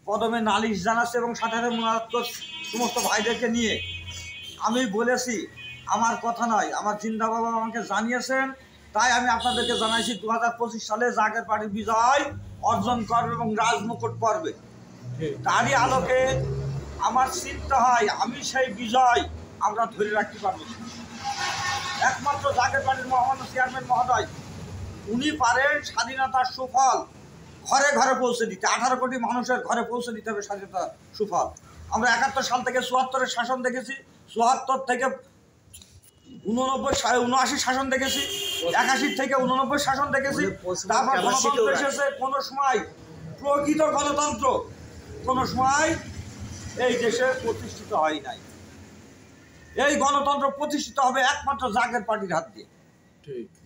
কদমে নালিশ জানাচ্ছে এবং সাথে মুনাজাত সমস্ত ভাইদেরকে নিয়ে আমি বলেছি, আমার কথা নয়, আমার জিন্দা বাবা আমাকে জানিয়েছেন, তাই আমি আপনাদেরকে জানাইছি 2025 সালে জাগের পার্টি বিজয় অর্জন করবে এবং রাজমুকুট পড়বে। তারই আলোকে আমার চিন্তা হয় আমি সেই বিজয় আমরা ধরে রাখতে পারবো। একমাত্র জাগের পার্টির মহামান্য চেয়ারম্যান মহোদয় উনি পারেন স্বাধীনতার সুফল ঘরে ঘরে পৌঁছে দিতে। 18 কোটি মানুষের ঘরে পৌঁছে দিতে হবে স্বাধীনতার সুফল। আমরা 71 সাল থেকে 74-এর শাসন দেখেছি, 74 থেকে 79 শাসন দেখেছি, 81 থেকে 89 শাসন দেখেছি। তারপর গণতন্ত্র এসেছে, কোনো সময় প্রকৃত গণতন্ত্র কোনো সময় এই দেশে প্রতিষ্ঠিত হয় নাই। এই গণতন্ত্র প্রতিষ্ঠিত হবে একমাত্র জাগের পার্টির হাত দিয়ে।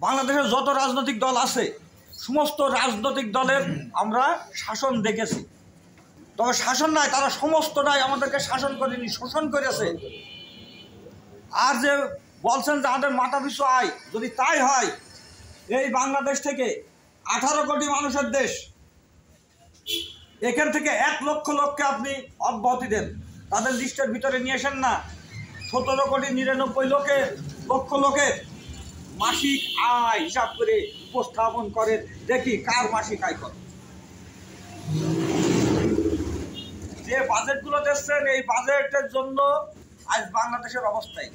বাংলাদেশের যত রাজনৈতিক দল আছে সমস্ত রাজনৈতিক দলের আমরা শাসন দেখেছি, তবে শাসন নাই, তারা সমস্তটাই আমাদেরকে শাসন করেনি, শোষণ করেছে। আর যে বলছেন যে আমাদের মাথা পিছু আয়, যদি তাই হয় এই বাংলাদেশ থেকে 18 কোটি মানুষের দেশ, এখান থেকে 1 লক্ষ লোককে আপনি অব্যাহতি দেন, তাদের লিস্টের ভিতরে নিয়ে আসেন না। 17 কোটি 99 লক্ষ লোকের মাসিক আয় হিসাব করে উপস্থাপন করেন, দেখি কার মাসিক আয় কত। যে বাজেটগুলো দিচ্ছেন এই বাজেটের জন্য আজ বাংলাদেশের অবস্থায়